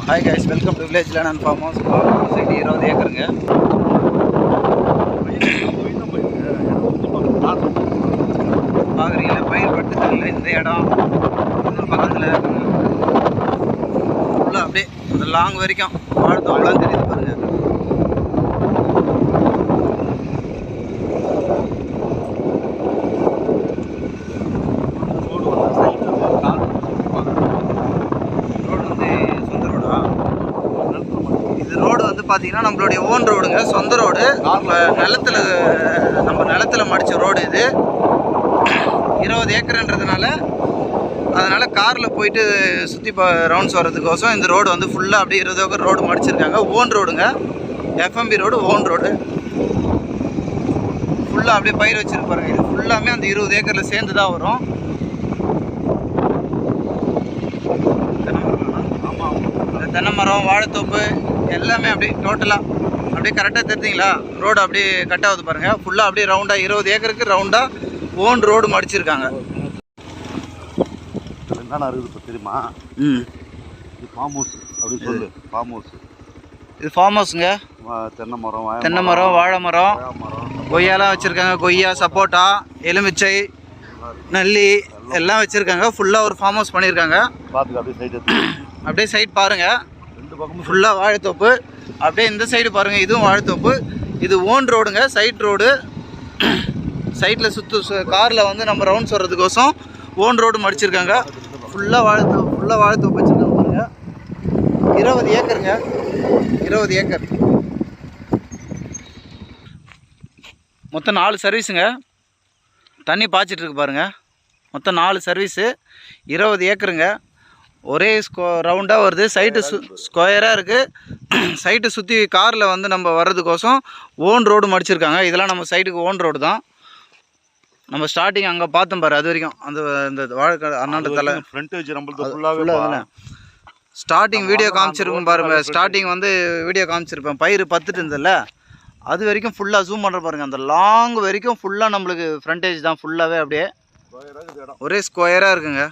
Hi guys, welcome to Village Land and Farm House. Site 20 ஏக்கருங்க. பாக்குறீங்களா பயிர் பட்டுல இந்த இடம் இந்த பக்கத்துல உள்ள அப்படியே அந்த லாங் வரைக்கும் வாழைத்தோப்புலாம் தெரியுது பாருங்க. பார்த்தீங்கன்னா நம்மளுடைய ஓன் ரோடுங்க, சொந்த ரோடு. நம்ம நிலத்தில் மடித்த ரோடு இது. 20 ஏக்கர்ன்றதுனால அதனால் காரில் போயிட்டு சுற்றி ரவுண்ட்ஸ் வர்றதுக்கோசம் இந்த ரோடு வந்து ஃபுல்லாக அப்படியே 20 ஏக்கர் ரோடு மடிச்சிருக்காங்க. ஓன் ரோடுங்க, எஃப்எம்பி ரோடு, ஓன் ரோடு. ஃபுல்லாக அப்படியே பயிர் வச்சுருப்பாருங்க. இது ஃபுல்லாமே அந்த 20 ஏக்கரில் சேர்ந்து தான் வரும். தென்னை மரம், வாழைத்தோப்பு எல்லாமே அப்படியே டோட்டலாக அப்படியே கரெக்டாக தெரிஞ்சிங்களா? ரோடு அப்படியே கட் ஆகுது பாருங்கள். ஃபுல்லாக அப்படியே ரவுண்டாக 20 ஏக்கருக்கு ரவுண்டாக ஓன் ரோடு மடிச்சிருக்காங்க. என்னென்ன இருக்குது இப்போ தெரியுமா? இது ஃபார்ம் ஹவுஸ் அப்படி சொல்லு. ஃபார்ம் ஹவுஸ் இது ஃபார்ம் ஹவுஸுங்க. தென்னை மரம், வாழை மரம், கொய்யாலாம் வச்சுருக்காங்க. கொய்யா, சப்போட்டா, எலுமிச்சை, நல்லி எல்லாம் வச்சுருக்காங்க. ஃபுல்லாக ஒரு ஃபார்ம் ஹவுஸ் பண்ணியிருக்காங்க. அப்படியே சைட் பாருங்கள், ஃபுல்லாக வாழைத்தோப்பு. அப்படியே இந்த சைடு பாருங்கள், இதுவும் வாழைத்தோப்பு. இது ஓன் ரோடுங்க, சைட் ரோடு. சைட்டில் காரில் வந்து நம்ம ரவுண்ட்ஸ் வர்றதுக்கோசம் ஓன் ரோடு மடிச்சிருக்காங்க. ஃபுல்லாக வாழைத்தோப்பு வச்சுருக்காங்க பாருங்க. 20 ஏக்கருங்க, 20 ஏக்கர். மொத்தம் 4 சர்வீஸுங்க. தண்ணி பாய்ச்சிட்ருக்கு பாருங்கள். மொத்தம் 4 சர்வீஸு, 20 ஏக்கருங்க. ஒரே ரவுண்டாக வருது. சைட்டு ஸ்கொயராக இருக்குது. சைட்டு சுற்றி காரில் வந்து நம்ம வர்றதுக்கோசம் ஓன் ரோடு மடிச்சிருக்காங்க. இதெல்லாம் நம்ம சைட்டுக்கு ஓன் ரோடு தான். நம்ம ஸ்டார்டிங் அங்கே பார்த்தோம் பாரு, அது வரைக்கும் அந்த வாழைக்காடு அண்ணாண்ட தலை ஃபுல்லாக ஸ்டார்டிங் வீடியோ காமிச்சிருக்கும் பாருங்க. ஸ்டார்டிங் வந்து வீடியோ காமிச்சிருப்பேன், பயிர் பத்துட்டு இருந்ததில்ல, அது வரைக்கும் ஃபுல்லாக ஜூம் பண்ணுற பாருங்கள். அந்த லாங் வரைக்கும் ஃபுல்லாக நம்மளுக்கு ஃப்ரண்டேஜ் தான். ஃபுல்லாகவே அப்படியே ஒரே ஸ்கொயராக இருக்குங்க.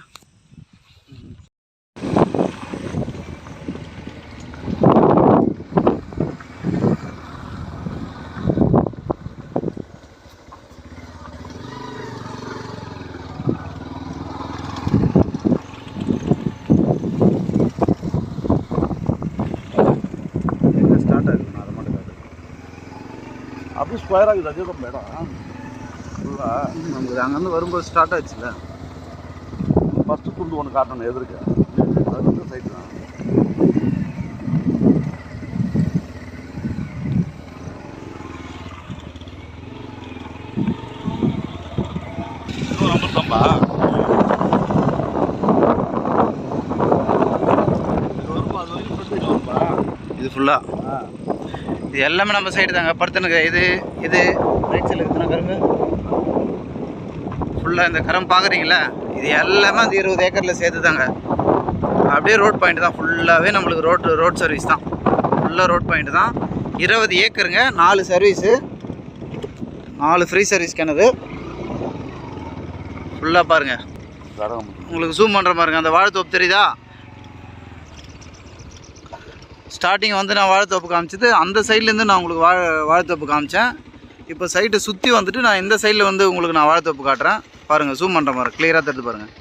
அப்படியே ஸ்கொயர் ஆகுது. அதே தான் மேடம் நமக்கு அங்கேருந்து வரும்போது ஸ்டார்ட் ஆச்சுல்ல. ஃபஸ்ட்டு துண்டு ஒன்று காட்டணும் எதிர்க்க, அது வந்து சைட்டு தான். நம்பர்தான்பா இது ஃபுல்லாக. இது எல்லாமே நம்ம சைடு தாங்க. படுத்துனுங்க இது ரைட் சைடில் இருக்குதுன்னா கரும்பு ஃபுல்லாக இந்த கரம் பார்க்குறீங்களா? இது எல்லாமே அந்த 20 ஏக்கரில் சேர்த்து தாங்க. அப்படியே ரோட் பாயிண்ட் தான். ஃபுல்லாகவே நம்மளுக்கு ரோட் சர்வீஸ் தான். ஃபுல்லாக ரோட் பாயிண்ட் தான். 20 ஏக்கருங்க, 4 சர்வீஸு, 4 ஃப்ரீ சர்வீஸ் கிணறு. ஃபுல்லாக பாருங்கள், உங்களுக்கு ஜூம் பண்ணுற பாருங்க. அந்த வாழைத்தோப்பு தெரியுதா? ஸ்டார்டிங் வந்து நான் வாழைத்தோப்பு காமிச்சது, அந்த சைட்லேருந்து நான் உங்களுக்கு வாழைத்தோப்பு காமிச்சேன். இப்போ சைட்டை சுற்றி வந்துட்டு நான் இந்த சைடில் வந்து உங்களுக்கு நான் வாழைத்தோப்பு காட்டுறேன் பாருங்கள். ஜூம் பண்ணுற மாதிரி கிளியராக தெரிஞ்சு பாருங்கள்.